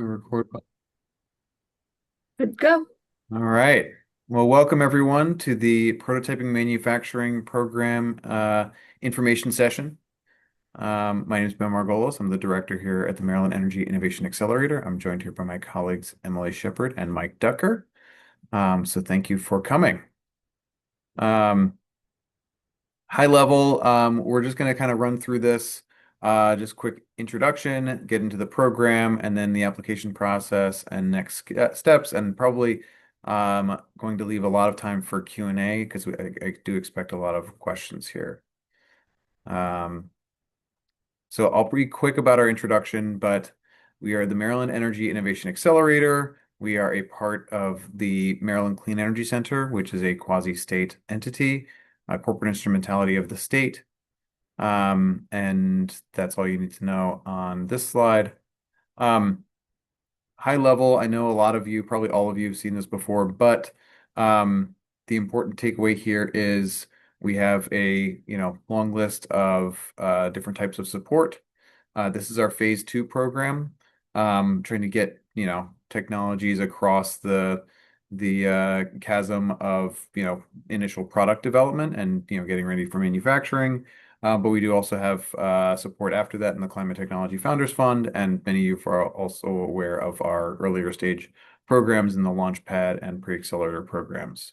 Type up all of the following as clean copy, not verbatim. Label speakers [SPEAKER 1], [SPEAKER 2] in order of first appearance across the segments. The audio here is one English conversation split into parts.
[SPEAKER 1] Record.
[SPEAKER 2] Good go.
[SPEAKER 1] All right. Well, welcome everyone to the Prototyping Manufacturing Program information session. My name is Ben Margolis. I'm the director here at the Maryland Energy Innovation Accelerator. I'm joined here by my colleagues Emily Shepard and Mike Ducker. So thank you for coming. Um, High level, we're just going to kind of run through this, just quick introduction, get into the program, and then the application process and next steps, and probably going to leave a lot of time for Q&A because I do expect a lot of questions here. Um, so I'll be quick about our introduction, but we are the Maryland Energy Innovation Accelerator. We are a part of the Maryland Clean Energy Center, which is a quasi-state entity, a corporate instrumentality of the state. And that's all you need to know on this slide. Um, High level, I know a lot of you, probably all of you have seen this before, but the important takeaway here is we have a long list of different types of support. This is our phase 2 program, trying to get technologies across the chasm of initial product development and getting ready for manufacturing. But we do also have support after that in the Climate Technology Founders Fund, and many of you are also aware of our earlier stage programs in the Launchpad and Pre-Accelerator programs.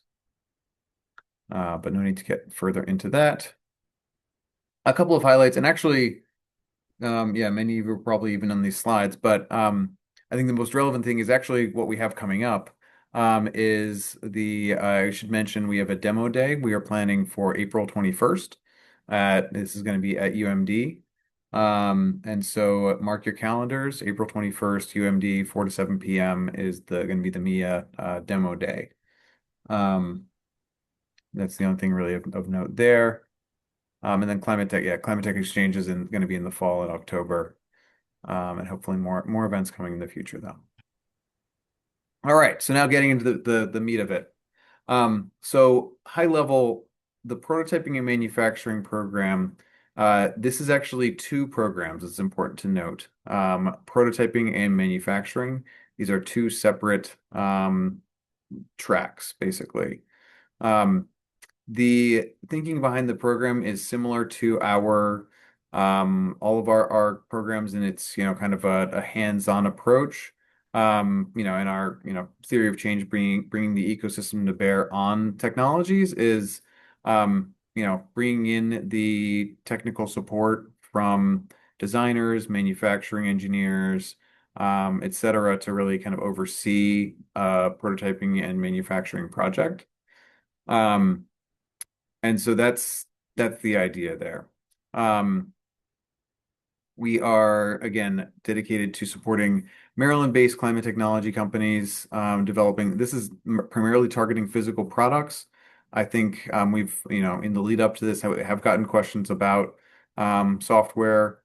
[SPEAKER 1] But no need to get further into that. A couple of highlights, and actually, yeah, many of you are probably even on these slides, but I think the most relevant thing is actually what we have coming up. Is I should mention we have a demo day. We are planning for April 21st. This is going to be at UMD. And so mark your calendars. April 21st, UMD, 4 to 7 p.m. is going to be the MEIA demo day. That's the only thing really of note there. And then Climate Tech, yeah, Climate Tech Exchange is going to be in the fall in October. And hopefully more events coming in the future though. All right, so now getting into the meat of it. So high level, the prototyping and manufacturing program, this is actually two programs, it's important to note. Prototyping and manufacturing, these are two separate tracks, basically. Um, the thinking behind the program is similar to our all of our programs, and it's kind of a hands-on approach. In our theory of change, bringing the ecosystem to bear on technologies is bringing in the technical support from designers, manufacturing engineers, et cetera, to really kind of oversee prototyping and manufacturing project. Um, and so that's the idea there. Um, we are again dedicated to supporting Maryland-based climate technology companies developing. This is primarily targeting physical products. I think we've in the lead up to this have gotten questions about software.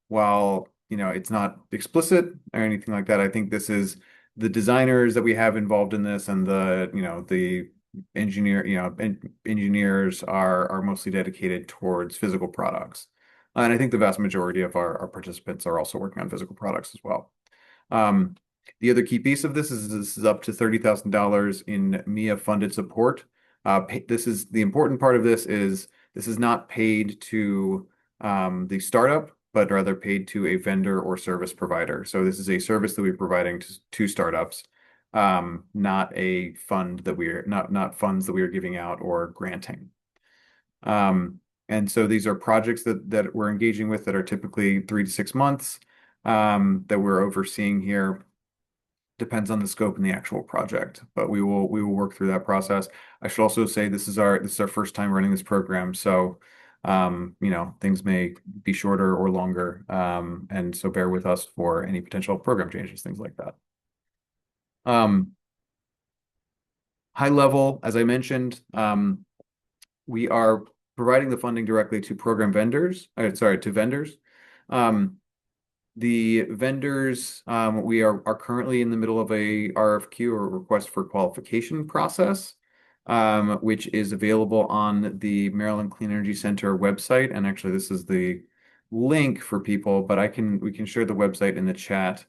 [SPEAKER 1] While it's not explicit or anything like that, I think this is the designers that we have involved in this and the engineers are mostly dedicated towards physical products. And I think the vast majority of our participants are also working on physical products as well. Um, the other key piece of this is up to $30,000 in MEIA funded support. This is the important part of this is not paid to the startup, but rather paid to a vendor or service provider. So this is a service that we're providing to startups, not a fund that we're not funds that we are giving out or granting. And so these are projects that we're engaging with that are typically 3 to 6 months that we're overseeing here. Depends on the scope and the actual project, but we will work through that process. I should also say this is our first time running this program, so things may be shorter or longer, and so bear with us for any potential program changes, things like that. Um, High level, as I mentioned, we are providing the funding directly to program vendors, sorry, to vendors. Um, the vendors, we are currently in the middle of a RFQ or request for qualification process, which is available on the Maryland Clean Energy Center website. And actually, this is the link for people, but we can share the website in the chat.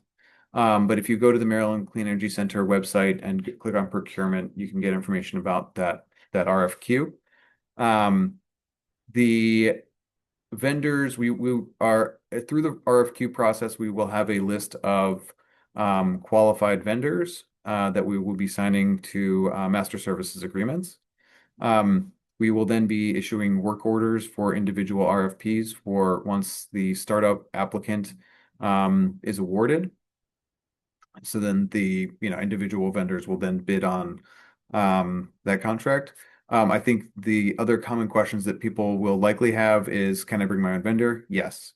[SPEAKER 1] But if you go to the Maryland Clean Energy Center website and click on procurement, you can get information about that RFQ. The vendors, we are through the RFQ process, we will have a list of qualified vendors that we will be signing to master services agreements. We will then be issuing work orders for individual RFPs for once the startup applicant is awarded. So then the individual vendors will then bid on that contract. I think the other common questions that people will likely have is, can I bring my own vendor? Yes.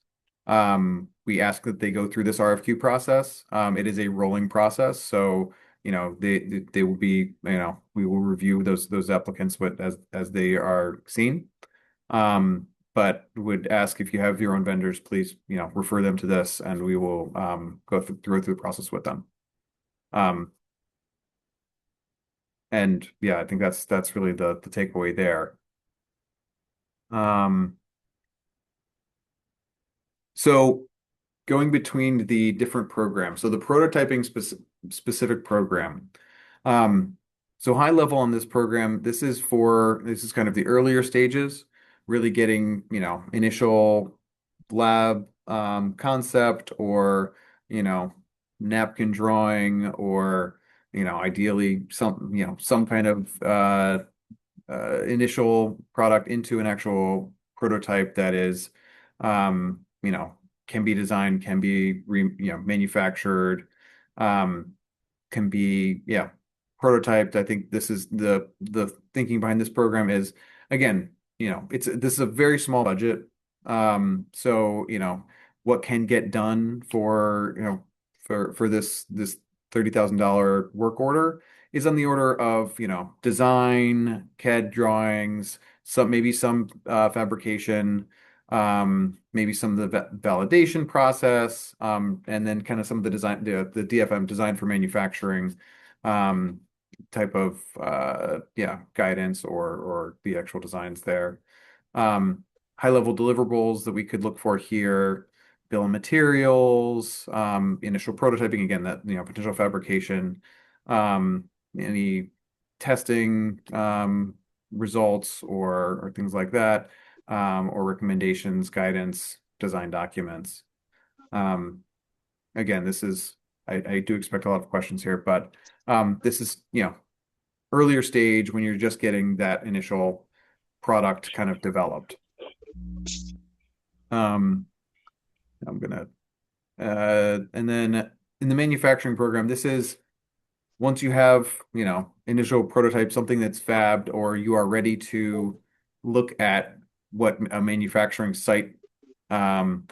[SPEAKER 1] We ask that they go through this RFQ process. It is a rolling process, so they will be, we will review those applicants as they are seen. But would ask if you have your own vendors, please, refer them to this, and we will go through the process with them. Um, and yeah, I think that's really the takeaway there. Um, so going between the different programs, so the prototyping specific program. Um, so high level on this program, this is kind of the earlier stages, really getting, initial lab concept or, you know, napkin drawing or, ideally some kind of initial product into an actual prototype that is, um, you know, can be designed, can be manufactured, um, can be prototyped. I think this is the thinking behind this program is, again, this is a very small budget. So what can get done for this $30,000 work order is on the order of, design, CAD drawings, maybe some fabrication, maybe some of the validation process, and then kind of some of the design, the DFM, design for manufacturing, um, type of guidance or the actual designs there. High level deliverables that we could look for here, bill of materials, initial prototyping, again, that potential fabrication, any testing results or things like that, or recommendations, guidance, design documents. Um, Again, I do expect a lot of questions here, but this is earlier stage when you're just getting that initial product kind of developed. Um, I'm gonna and then in the manufacturing program, this is once you have, initial prototype, something that's fabbed, or you are ready to look at what a manufacturing site um,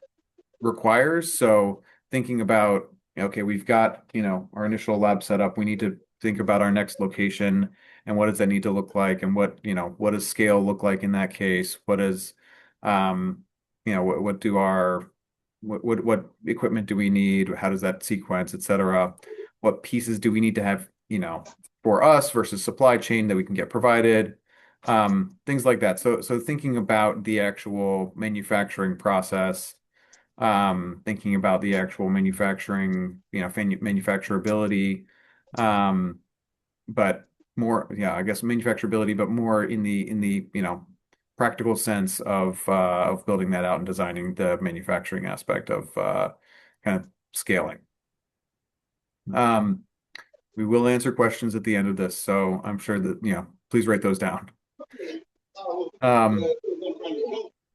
[SPEAKER 1] requires. So thinking about, okay, we've got, our initial lab set up. We need to think about our next location and what does that need to look like, and what does scale look like in that case? Um, what do what equipment do we need? How does that sequence, et cetera? What pieces do we need to have, for us versus supply chain that we can get provided? Things like that. So thinking about the actual manufacturing process, thinking about the actual manufacturing, manufacturability, um, but more, I guess manufacturability, but more in the practical sense of building that out and designing the manufacturing aspect of kind of scaling. Um, we will answer questions at the end of this, so I'm sure that, please write those down. Um,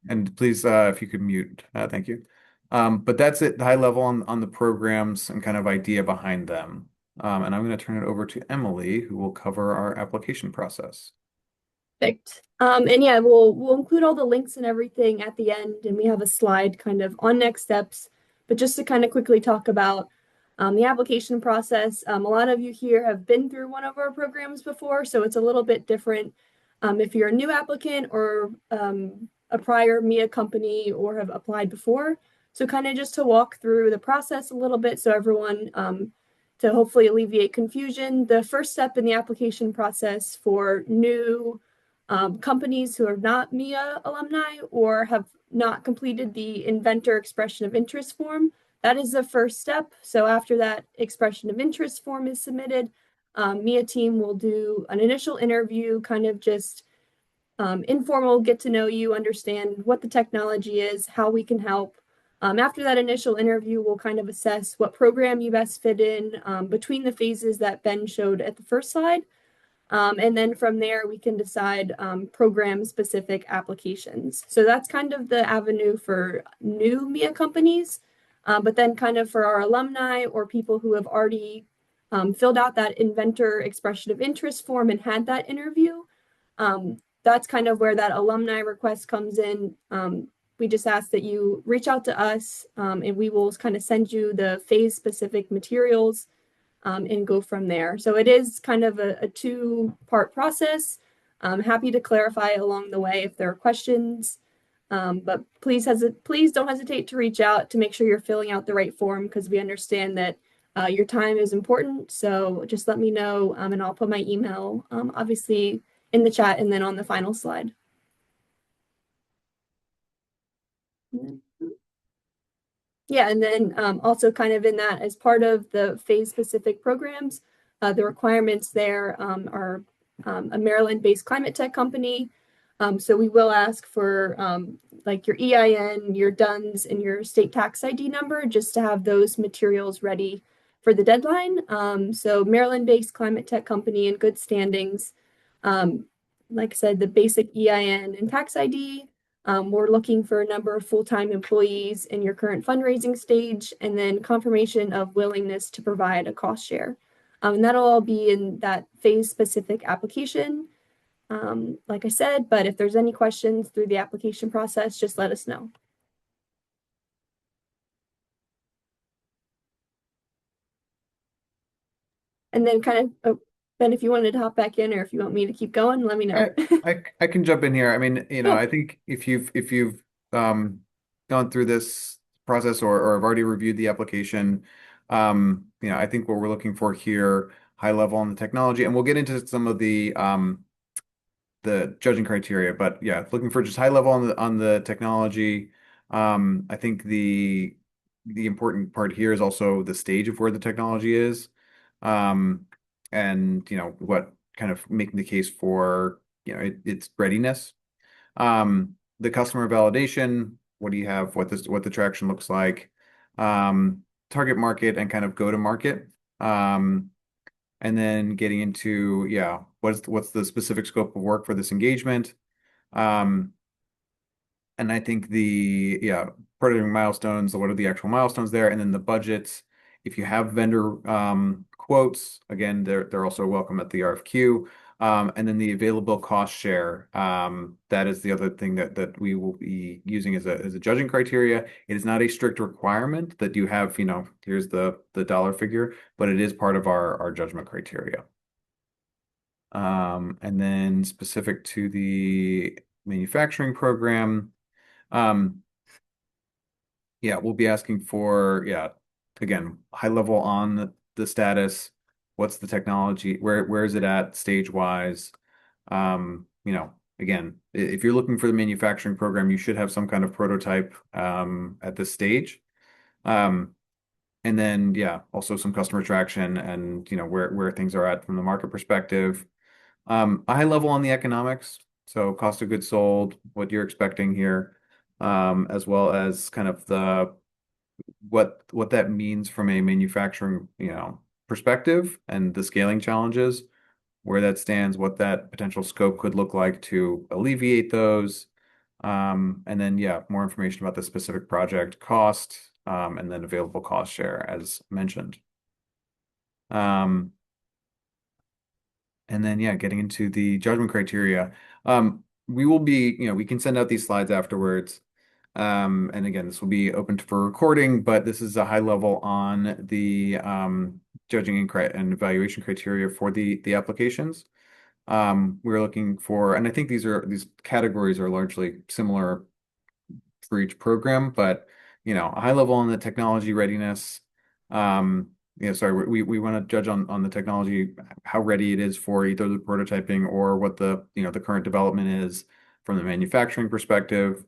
[SPEAKER 1] and please, if you could mute, thank you. But that's it, high level on the programs and kind of idea behind them. And I'm going to turn it over to Emily, who will cover our application process.
[SPEAKER 2] Perfect. And yeah, we'll include all the links and everything at the end, and we have a slide kind of on next steps. But just to kind of quickly talk about the application process, a lot of you here have been through one of our programs before, so it's a little bit different if you're a new applicant or a prior MEIA company or have applied before. So kind of just to walk through the process a little bit so everyone to hopefully alleviate confusion. The first step in the application process for new companies who are not MEIA alumni or have not completed the inventor expression of interest form, that is the first step. So after that expression of interest form is submitted, MEIA team will do an initial interview, kind of just informal, get to know you, understand what the technology is, how we can help. After that initial interview, we'll kind of assess what program you best fit in between the phases that Ben showed at the first slide. And then from there, we can decide program specific applications. So that's kind of the avenue for new MEIA companies. But then, kind of for our alumni or people who have already filled out that inventor expression of interest form and had that interview, that's kind of where that alumni request comes in. We just ask that you reach out to us and we will kind of send you the phase specific materials and go from there. So it is kind of a two-part process. I'm happy to clarify along the way if there are questions. But please don't hesitate to reach out to make sure you're filling out the right form because we understand that your time is important. So just let me know and I'll put my email obviously in the chat and then on the final slide. Yeah, and then also kind of in that as part of the phase specific programs, the requirements there are a Maryland-based climate tech company. So we will ask for like your EIN, your DUNS, and your state tax ID number just to have those materials ready for the deadline. So Maryland-based climate tech company in good standings. Like I said, the basic EIN and tax ID. We're looking for a number of full-time employees in your current fundraising stage, and then confirmation of willingness to provide a cost share. And that'll all be in that phase-specific application, like I said, but if there's any questions through the application process, just let us know. And then kind of, oh, Ben, if you wanted to hop back in or if you want me to keep going, let me know.
[SPEAKER 1] I can jump in here. I mean,
[SPEAKER 2] Cool.
[SPEAKER 1] I think if you've um, gone through this process or have already reviewed the application, I think what we're looking for here, high level on the technology, and we'll get into some of the judging criteria, but yeah, looking for just high level on the technology. I think the important part here is also the stage of where the technology is, um, and what kind of making the case for its readiness. The customer validation. What do you have? What the traction looks like. Target market and kind of go to market. And then getting into, yeah, what's the specific scope of work for this engagement? Um, and I think yeah, prototyping milestones, what are the actual milestones there? And then the budgets. If you have vendor quotes, again, they're also welcome at the RFQ. And then the available cost share. That is the other thing that we will be using as a judging criteria. It is not a strict requirement that you have, here's the dollar figure, but it is part of our judgment criteria. And then specific to the manufacturing program, um, yeah, we'll be asking for, yeah, again, high level on the status. What's the technology? Where is it at stage wise? Again, if you're looking for the manufacturing program, you should have some kind of prototype at this stage. Um, and then, yeah, also some customer traction and where things are at from the market perspective. A high level on the economics, so cost of goods sold, what you're expecting here, as well as kind of what that means from a manufacturing, perspective and the scaling challenges, where that stands, what that potential scope could look like to alleviate those. And then, yeah, more information about the specific project cost, and then available cost share as mentioned. Um, And then, yeah, getting into the judgment criteria. We will be, we can send out these slides afterwards. And again, this will be open for recording, but this is a high level on the judging and evaluation criteria for the applications. We're looking for, and I think these categories are largely similar for each program, but a high level on the technology readiness. Sorry, we want to judge on the technology, how ready it is for either the prototyping or what the current development is from the manufacturing perspective.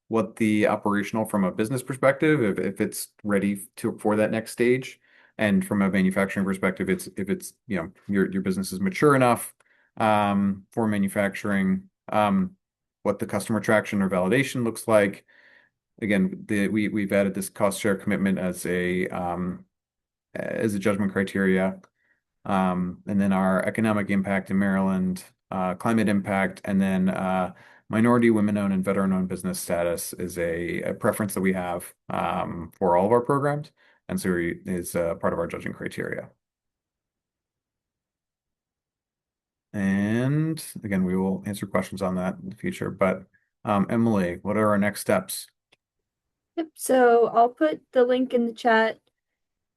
[SPEAKER 1] what the operational from a business perspective, if it's ready to for that next stage. And from a manufacturing perspective, it's if it's, your business is mature enough for manufacturing, what the customer traction or validation looks like. Again, we've added this cost share commitment as a judgment criteria. And then our economic impact in Maryland, climate impact, and then minority, women-owned, and veteran-owned business status is a preference that we have for all of our programs, and so is part of our judging criteria. And again, we will answer questions on that in the future. But Emily, what are our next steps?
[SPEAKER 2] Yep. So I'll put the link in the chat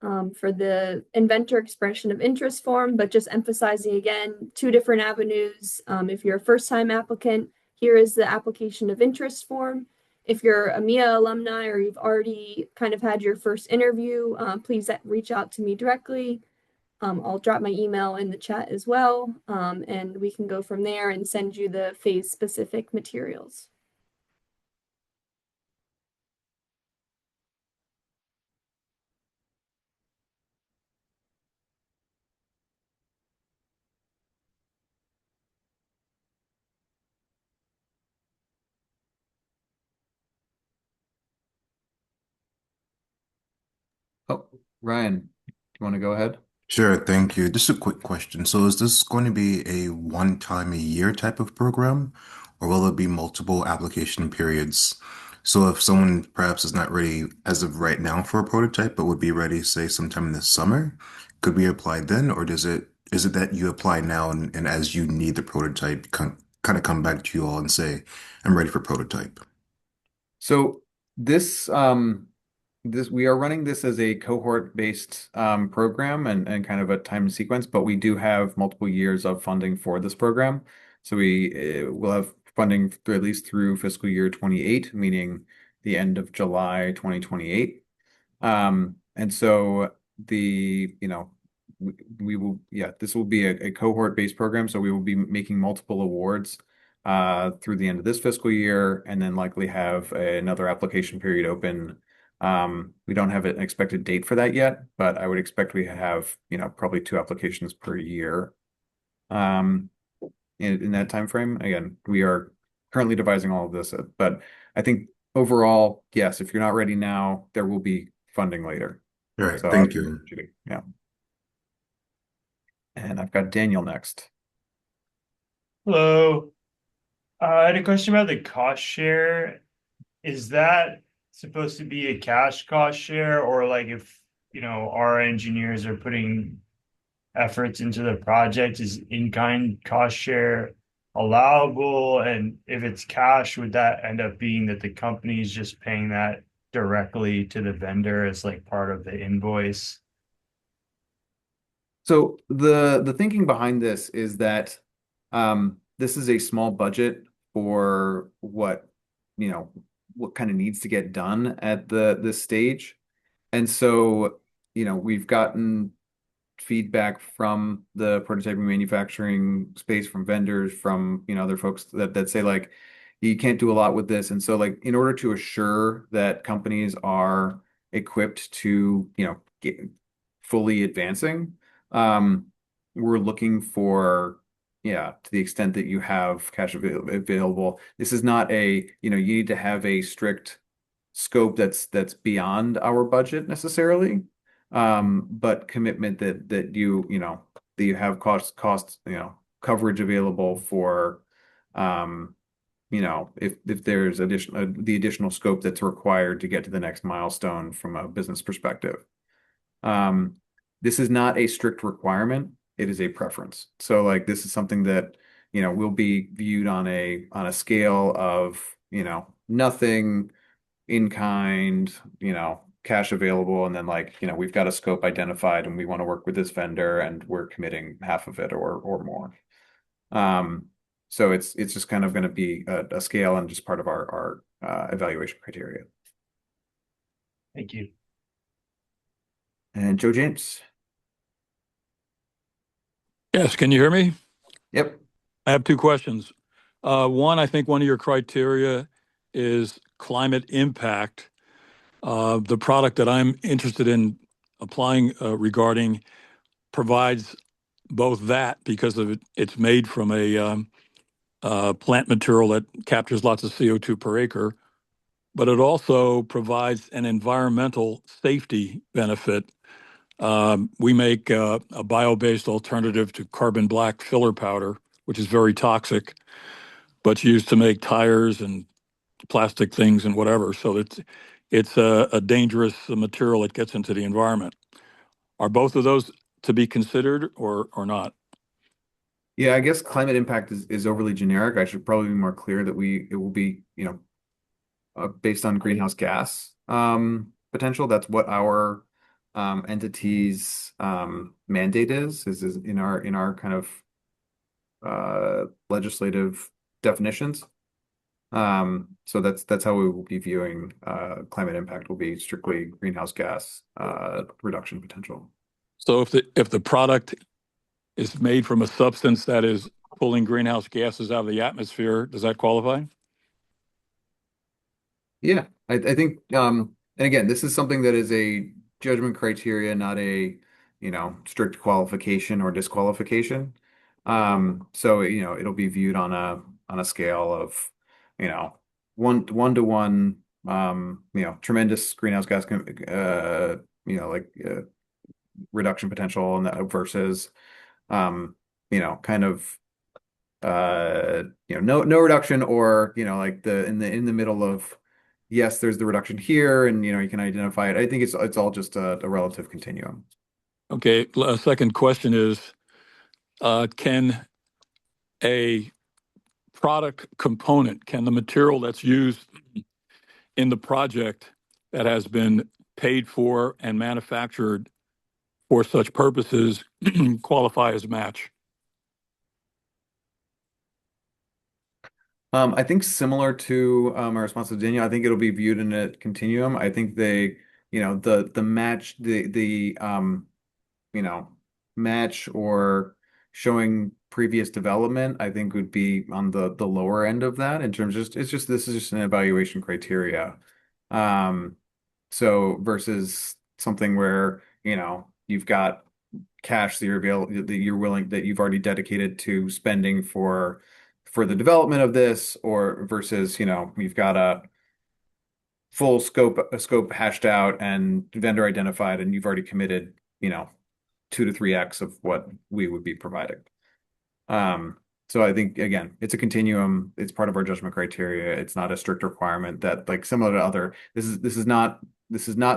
[SPEAKER 2] for the inventor expression of interest form, but just emphasizing again, two different avenues. If you're a first-time applicant, here is the application of interest form. If you're a MEIA alumni or you've already kind of had your first interview, please reach out to me directly. I'll drop my email in the chat as well, and we can go from there and send you the phase-specific materials.
[SPEAKER 1] Oh, Ryan, do you want to go ahead?
[SPEAKER 3] Sure, thank you. Just a quick question. So is this going to be a one time a year type of program, or will it be multiple application periods? So if someone perhaps is not ready as of right now for a prototype, but would be ready, say, sometime in the summer, could we apply then, or is it that you apply now and as you need the prototype, kind of come back to you all and say, I'm ready for prototype?
[SPEAKER 1] So this we are running this as a cohort-based program and kind of a time sequence, but we do have multiple years of funding for this program. So we will have funding through, at least through fiscal year 28, meaning the end of July 2028. And so we will, yeah, this will be a cohort-based program. So we will be making multiple awards through the end of this fiscal year, and then likely have another application period open. We don't have an expected date for that yet, but I would expect we have, probably two applications per year in that time frame. Again, we are currently devising all of this, but I think overall, yes, if you're not ready now, there will be funding later.
[SPEAKER 3] All right,
[SPEAKER 1] So I
[SPEAKER 3] thank
[SPEAKER 1] would
[SPEAKER 3] you.
[SPEAKER 1] encourage you to, yeah. And I've got Daniel next.
[SPEAKER 4] Hello. I had a question about the cost share. Is that supposed to be a cash cost share, or like if, our engineers are putting efforts into the project, is in-kind cost share allowable? And if it's cash, would that end up being that the company is just paying that directly to the vendor as like part of the invoice?
[SPEAKER 1] So the thinking behind this is that this is a small budget for you know what kind of needs to get done at this stage. And so, we've gotten feedback from the prototyping manufacturing space, from vendors, from, other folks that say like you can't do a lot with this. And so like in order to assure that companies are equipped to, get fully advancing, um, we're looking for, yeah, to the extent that you have cash available. This is not you need to have a strict scope that's beyond our budget necessarily, but commitment that you have cost coverage available for, um, if there's the additional scope that's required to get to the next milestone from a business perspective. Um, this is not a strict requirement. It is a preference. So like this is something that, will be viewed on a scale of, nothing in kind, cash available, and then like, we've got a scope identified and we want to work with this vendor and we're committing half of it or more. Um, so it's just kind of going to be a scale and just part of our evaluation criteria.
[SPEAKER 4] Thank you.
[SPEAKER 1] And Joe James.
[SPEAKER 5] Yes, can you hear me?
[SPEAKER 1] Yep.
[SPEAKER 5] I have two questions. One, I think one of your criteria is climate impact, the product that I'm interested in applying regarding provides both that because of it's made from a plant material that captures lots of CO2 per acre, but it also provides an environmental safety benefit. We make a bio-based alternative to carbon black filler powder, which is very toxic, but used to make tires and plastic things and whatever. So it's a dangerous material that gets into the environment. Are both of those to be considered or not?
[SPEAKER 1] Yeah, I guess climate impact is overly generic. I should probably be more clear that it will be, based on greenhouse gas potential. That's what our entity's mandate is in our kind of legislative definitions. So that's how we will be viewing climate impact will be strictly greenhouse gas reduction potential.
[SPEAKER 5] So if the product is made from a substance that is pulling greenhouse gases out of the atmosphere, does that qualify?
[SPEAKER 1] Yeah, I think, and again, this is something that is a judgment criteria, not a, strict qualification or disqualification. So, it'll be viewed on a scale of, you know, one to one, tremendous greenhouse gas, like reduction potential and that versus, kind of no reduction, or like in the middle of, yes, there's the reduction here, and you can identify it. I think it's all just a relative continuum.
[SPEAKER 5] Okay. A second question is, can a product component, can the material that's used in the project that has been paid for and manufactured for such purposes qualify as match?
[SPEAKER 1] I think similar to our response to Daniel, I think it'll be viewed in a continuum. I think the match, you know, match or showing previous development, I think would be on the lower end of that in terms of this is just an evaluation criteria. Um, so versus something where, you've got cash that you've already dedicated to spending for the development of this, or versus, you've got full scope hashed out and vendor identified, and you've already committed, 2 to 3x of what we would be providing. Um, so I think, again, it's a continuum. It's part of our judgment criteria. It's not a strict requirement that, like, similar to other. This is not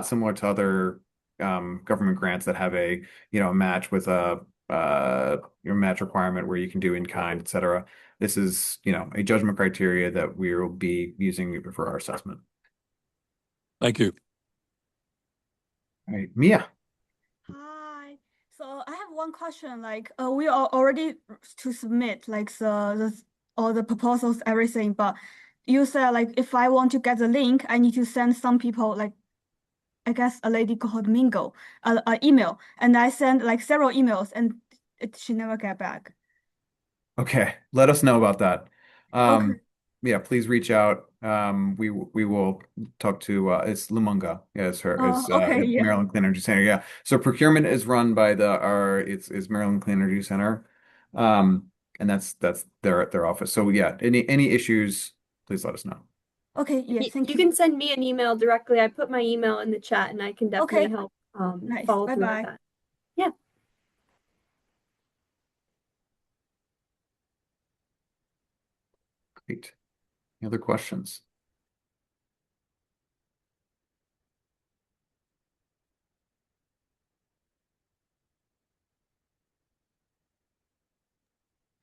[SPEAKER 1] similar to other government grants that have a match with your match requirement where you can do in kind, et cetera. This is a judgment criteria that we will be using for our assessment.
[SPEAKER 5] Thank you.
[SPEAKER 1] All right, Mia.
[SPEAKER 6] Hi. So I have one question. Like, we are already to submit like all the proposals, everything. But you said like if I want to get the link, I need to send some people like I guess a lady called Mingo, an email, and I sent like several emails, and she never get back.
[SPEAKER 1] Okay, let us know about that.
[SPEAKER 6] Okay.
[SPEAKER 1] Yeah, please reach out. We will talk to it's Lumunga. Yeah, it's her.
[SPEAKER 6] Oh,
[SPEAKER 1] It's
[SPEAKER 6] okay.
[SPEAKER 1] at
[SPEAKER 6] Yeah.
[SPEAKER 1] Maryland Clean Energy Center. Yeah. So procurement is run by it's Maryland Clean Energy Center. And that's their office. So yeah, any issues, please let us know.
[SPEAKER 6] Okay. Yeah. Thank
[SPEAKER 2] You
[SPEAKER 6] you.
[SPEAKER 2] can send me an email directly. I put my email in the chat, and I can definitely
[SPEAKER 6] Okay.
[SPEAKER 2] help
[SPEAKER 6] Nice.
[SPEAKER 2] follow
[SPEAKER 6] Bye
[SPEAKER 2] through with
[SPEAKER 6] bye.
[SPEAKER 2] that. Yeah.
[SPEAKER 1] Great. Any other questions?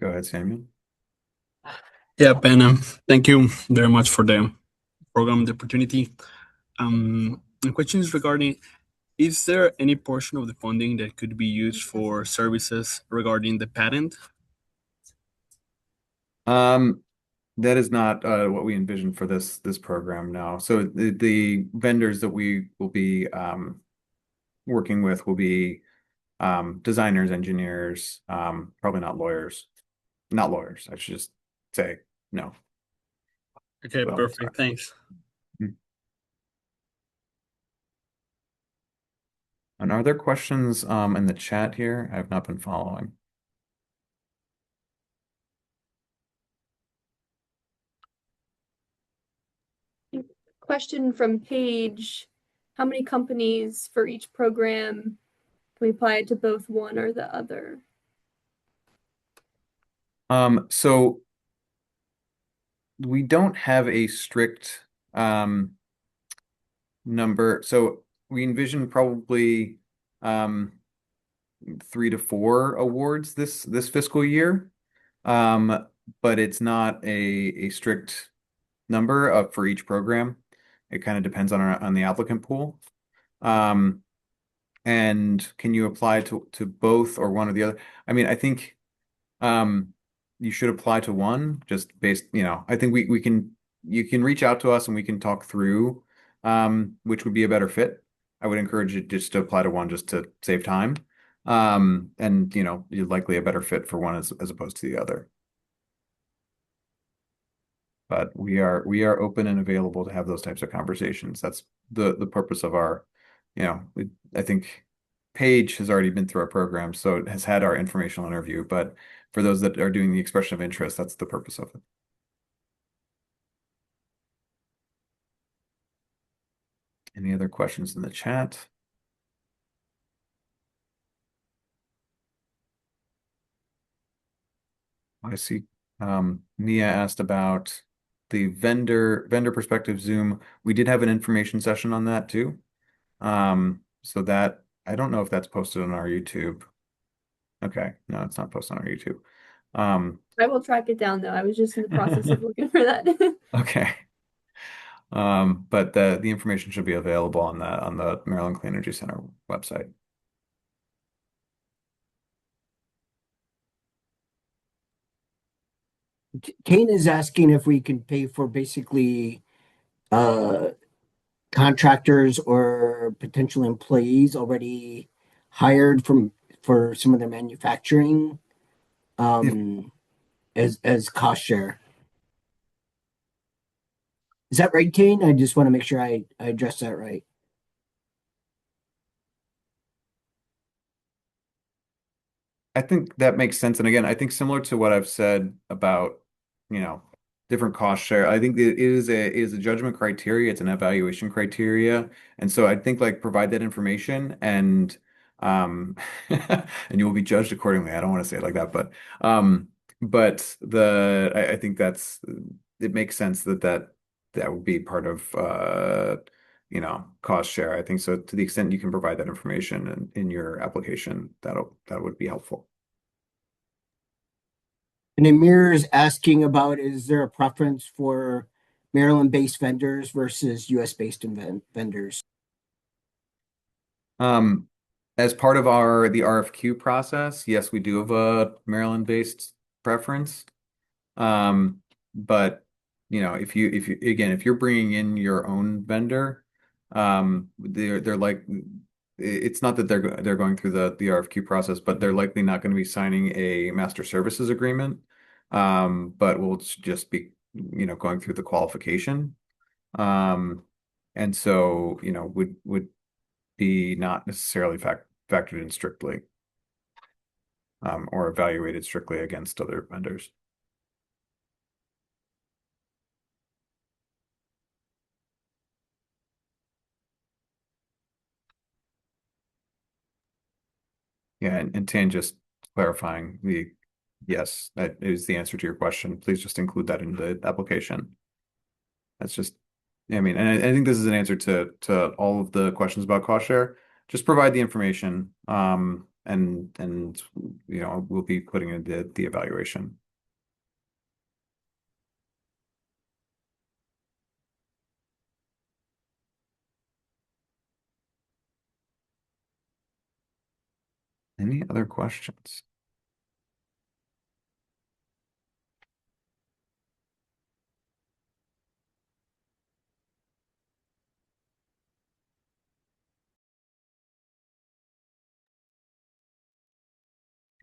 [SPEAKER 1] Go ahead, Samuel.
[SPEAKER 7] Yeah, Ben, thank you very much for the program, the opportunity. The question is regarding, is there any portion of the funding that could be used for services regarding the patent?
[SPEAKER 1] That is not what we envisioned for this program now. So the vendors that we will be working with will be designers, engineers, probably not lawyers. Not lawyers, I should just say no.
[SPEAKER 7] Okay,
[SPEAKER 1] Well, sorry.
[SPEAKER 7] perfect. Thanks.
[SPEAKER 1] And are there questions in the chat here? I have not been following.
[SPEAKER 2] Question from Paige. How many companies for each program can we apply it to both one or the other?
[SPEAKER 1] So we don't have a strict number. So we envision probably um 3 to 4 awards this fiscal year. Um, but it's not a strict number for each program. It kind of depends on the applicant pool. Um, and can you apply to both or one or the other? I mean, I think um, you should apply to one just based, I think we can you can reach out to us and we can talk through which would be a better fit. I would encourage you just to apply to one just to save time. And you're likely a better fit for one as opposed to the other. But we are open and available to have those types of conversations. That's the purpose of our, I think Paige has already been through our program, so it has had our informational interview. But for those that are doing the expression of interest, that's the purpose of it. Any other questions in the chat? I see. Mia asked about the vendor perspective Zoom. We did have an information session on that too. So that I don't know if that's posted on our YouTube. Okay, no, it's not posted on our YouTube.
[SPEAKER 2] I will track it down though. I was just in the process of looking for that.
[SPEAKER 1] Okay. But the information should be available on the Maryland Clean Energy Center website.
[SPEAKER 8] Kane is asking if we can pay for basically uh, contractors or potential employees already hired for some of their manufacturing
[SPEAKER 1] If
[SPEAKER 8] as cost share. Is that right, Kane? I just want to make sure I address that right.
[SPEAKER 1] I think that makes sense. And again, I think similar to what I've said about, you know, different cost share, I think it is a judgment criteria. It's an evaluation criteria. And so I think like provide that information and and you will be judged accordingly. I don't want to say it like that, but I think it makes sense that would be part of cost share. I think so to the extent you can provide that information in your application, that would be helpful.
[SPEAKER 8] And Amir is asking about, is there a preference for Maryland-based vendors versus US-based vendors?
[SPEAKER 1] Um, as part of the RFQ process, yes, we do have a Maryland-based preference. But if you're bringing in your own vendor, they're like it's not that they're going through the RFQ process, but they're likely not going to be signing a master services agreement. But we'll just be going through the qualification. And so would be not necessarily factored in strictly or evaluated strictly against other vendors. Yeah, and Tan, just clarifying yes, that is the answer to your question. Please just include that in the application. That's just, I mean, and I think this is an answer to all of the questions about cost share. Just provide the information, and we'll be putting in the evaluation. Any other questions?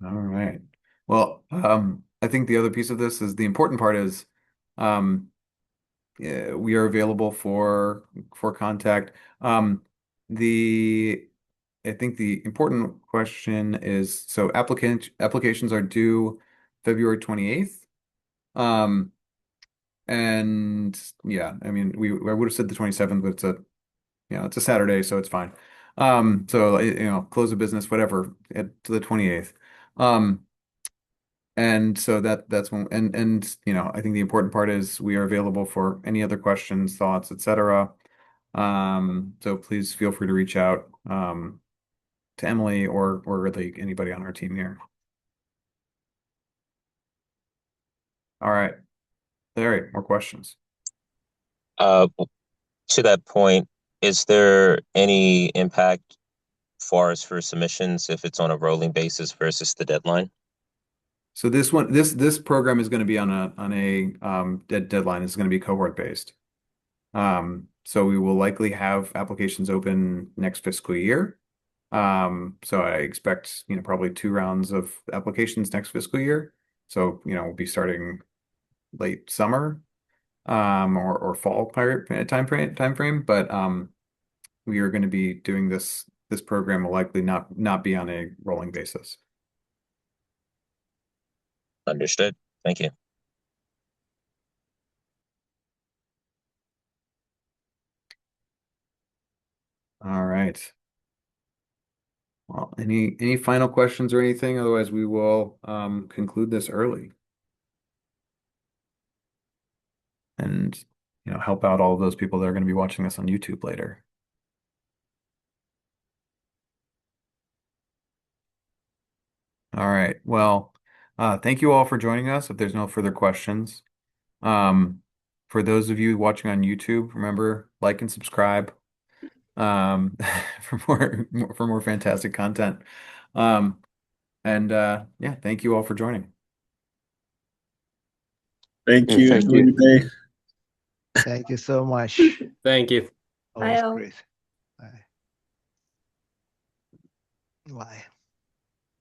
[SPEAKER 1] All right. Well, I think the other piece of this is the important part is, we are available for contact. The I think the important question is, so applications are due February 28th. And yeah, I mean, I would have said the 27th, but it's a Saturday, so it's fine. So close of business, whatever, to the 28th. And so that's when, I think the important part is we are available for any other questions, thoughts, etc. So please feel free to reach out to Emily or really anybody on our team here. All right, Larry, more questions.
[SPEAKER 9] To that point, is there any impact far as for submissions if it's on a rolling basis versus the deadline?
[SPEAKER 1] So this program is going to be on a deadline. It's going to be cohort based. So we will likely have applications open next fiscal year. So I expect, probably 2 rounds of applications next fiscal year. So, we'll be starting late summer, or fall time frame. But we are going to be doing this program will likely not be on a rolling basis.
[SPEAKER 9] Understood. Thank you.
[SPEAKER 1] All right. Well, any final questions or anything? Otherwise, we will conclude this early and help out all of those people that are going to be watching us on YouTube later. All right. Well, thank you all for joining us. If there's no further questions, for those of you watching on YouTube, remember, like and subscribe for more fantastic content. Yeah, thank you all for joining.
[SPEAKER 7] Thank you.
[SPEAKER 9] Thank
[SPEAKER 7] Have a
[SPEAKER 9] you.
[SPEAKER 7] good day.
[SPEAKER 10] Thank you so much.
[SPEAKER 7] Thank you.
[SPEAKER 10] Always
[SPEAKER 2] Bye.
[SPEAKER 10] great. Bye. Bye.